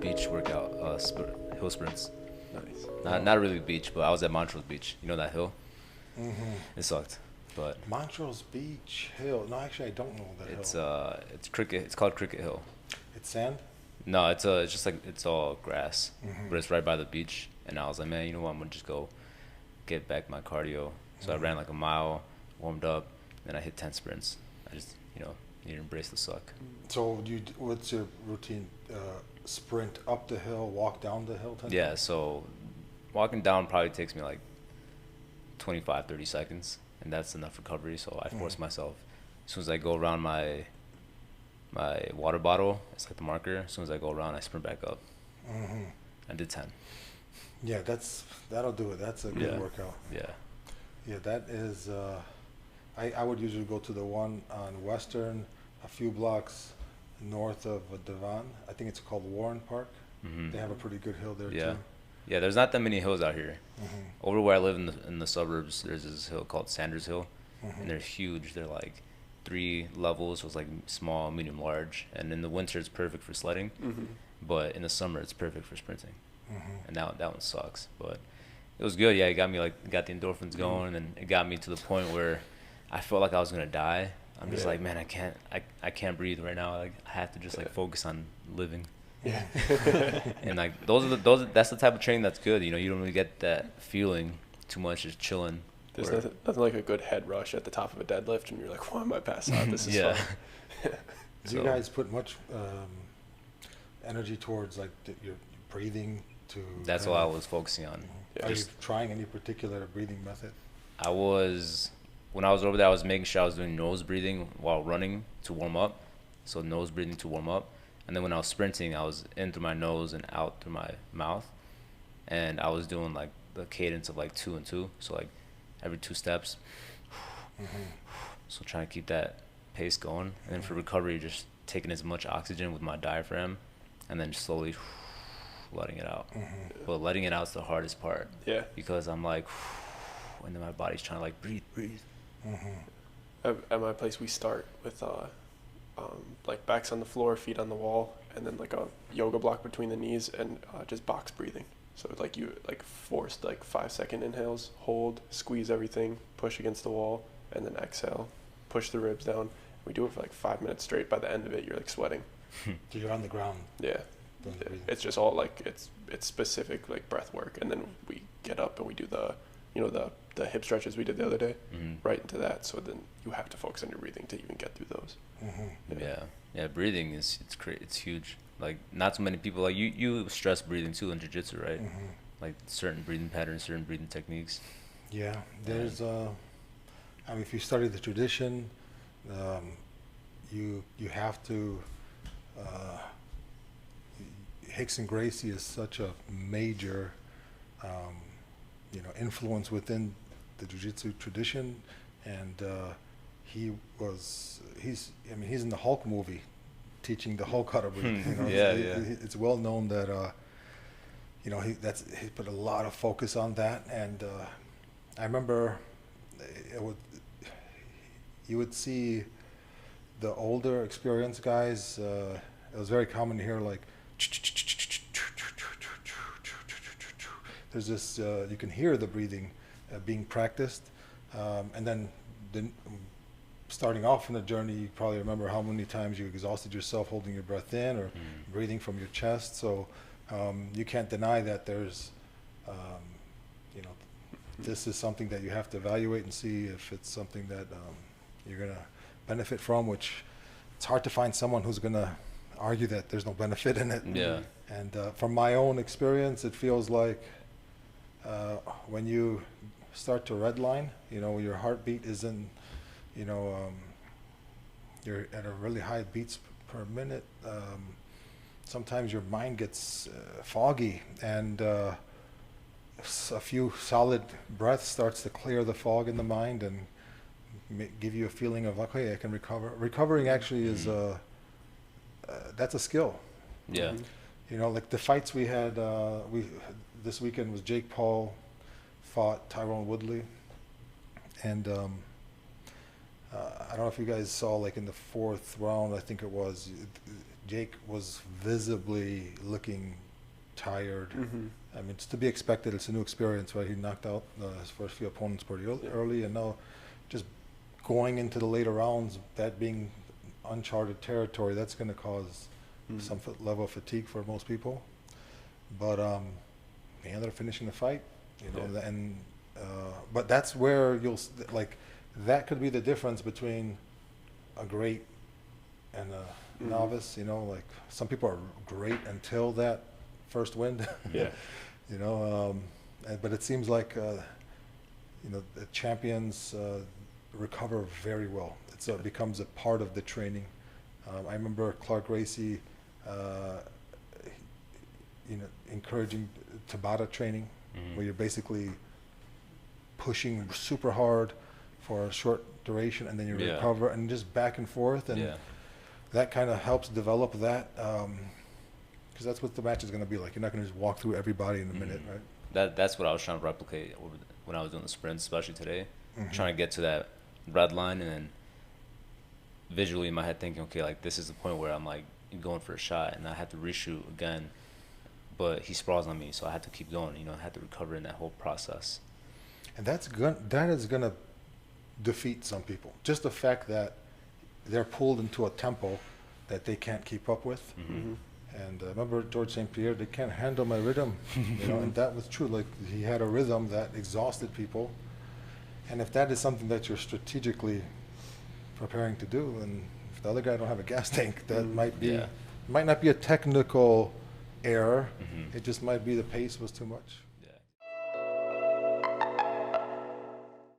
beach workout, hill sprints. Nice. Not really beach, but I was at Montrose Beach. You know that hill? Mm-hmm. It sucked, but Montrose Beach Hill. No, actually, I don't know that it's hill. it's Cricket. It's called Cricket Hill. It's sand? No, it's just like it's all grass, Mhm. but it's right by the beach. And I was like, man, you know what? I'm gonna just go get back my cardio. So I ran like a mile, warmed up, then I hit 10 sprints. I just need to embrace the suck. So what's your routine? Sprint up the hill, walk down the hill? Yeah, so walking down probably takes me like 25, 30 seconds, and that's enough recovery. So I force myself. As soon as I go around my water bottle, it's like the marker. As soon as I go around, I sprint back up. Mm-hmm. I did 10. Yeah, that'll do it. That's a good workout. Yeah. Yeah, that is. I would usually go to the one on Western, a few blocks north of Devon. I think it's called Warren Park. Mm-hmm. They have a pretty good hill there Yeah. too. Yeah, there's not that many hills out here. Mm-hmm. Over where I live in the suburbs, there's this hill called Sanders Hill, Mm-hmm. and they're huge. They're like 3 levels, so it's like small, medium, large. And in the winter, it's perfect for sledding, but in the summer, it's perfect for sprinting. Mm-hmm. And that one sucks, but it was good. Yeah, it got me got the endorphins going, and it got me to the point where I felt like I was gonna die. I'm just like, man, I can't breathe right now. Like I have to just like focus on living. Yeah. And like that's the type of training that's good. You don't really get that feeling too much, just chilling. There's nothing like a good head rush at the top of a deadlift, and you're like, why am I passing out? This is Yeah. fun. Do you guys put much energy towards like your breathing to? That's what I was focusing on. Yeah. Are you trying any particular breathing method? When I was over there, I was making sure I was doing nose breathing while running to warm up. So nose breathing to warm up. And then when I was sprinting, I was in through my nose and out through my mouth. And I was doing like the cadence of like 2 and 2. So like every 2 steps. So trying to keep that pace going. And then for recovery, just taking as much oxygen with my diaphragm and then slowly letting it out. But letting it out is the hardest part. Yeah. Because I'm like, and then my body's trying to like breathe. At my place, we start with like backs on the floor, feet on the wall, and then like a yoga block between the knees, and just box breathing. So like you like forced like 5-second inhales, hold, squeeze everything, push against the wall, and then exhale, push the ribs down. We do it for like 5 minutes straight. By the end of it, you're like sweating. So you're on the ground. Yeah. doing the breathing. It's just all like it's specific like breath work, and then we get up and we do the the hip stretches we did the other day, right into that. So then you have to focus on your breathing to even get through those. Yeah, breathing it's huge. Like not so many people like you stress breathing too in jiu-jitsu, right? Like certain breathing patterns, certain breathing techniques. Yeah, there's I mean, if you study the tradition, you have to. Hickson Gracie is such a major, influence within the jiu-jitsu tradition, and he's in the Hulk movie, teaching the Hulk how to breathe. It's well known that he put a lot of focus on that, and I remember you would see the older experienced guys. It was very common to hear like. There's this, you can hear the breathing being practiced, and then starting off in the journey, you probably remember how many times you exhausted yourself holding your breath in or breathing from your chest. So you can't deny that there's, this is something that you have to evaluate and see if it's something that you're going to benefit from, which it's hard to find someone who's going to argue that there's no benefit in it. Yeah. And from my own experience, it feels like when you start to redline, your heartbeat isn't, you're at a really high beats per minute. Sometimes your mind gets foggy, and a few solid breaths starts to clear the fog in the mind and give you a feeling of, okay, I can recover. Recovering actually is that's a skill. Yeah. Like the fights we had this weekend was Jake Paul fought Tyrone Woodley, and I don't know if you guys saw, like in the 4th round, I think it was, Jake was visibly looking tired. Mm-hmm. I mean, it's to be expected. It's a new experience, right? He knocked out his first few opponents pretty early, and now just going into the later rounds, that being uncharted territory, that's going to cause some level of fatigue for most people. But he ended up finishing the fight, you know, and but that's where like, that could be the difference between a great and a novice. You know, like some people are great until that first win. Yeah. You know, but it seems like you know, the champions recover very well. It becomes a part of the training. I remember Clark Gracie, you know, encouraging Tabata training, where you're basically pushing super hard for a short duration, and then you recover, and just back and forth, and that kind of helps develop that, because that's what the match is going to be like. You're not going to just walk through everybody in a minute, right? That's what I was trying to replicate when I was doing the sprints, especially today. Trying to get to that red line, and then visually in my head thinking, okay, like this is the point where I'm like going for a shot, and I have to reshoot again, but he sprawls on me, so I had to keep going. You know, I had to recover in that whole process. And that is gonna defeat some people. Just the fact that they're pulled into a tempo that they can't keep up with. And remember George St. Pierre, they can't handle my rhythm, you know, and that was true. Like, he had a rhythm that exhausted people. And if that is something that you're strategically preparing to do, and if the other guy don't have a gas tank, that might not be a technical error. It just might be the pace was too much.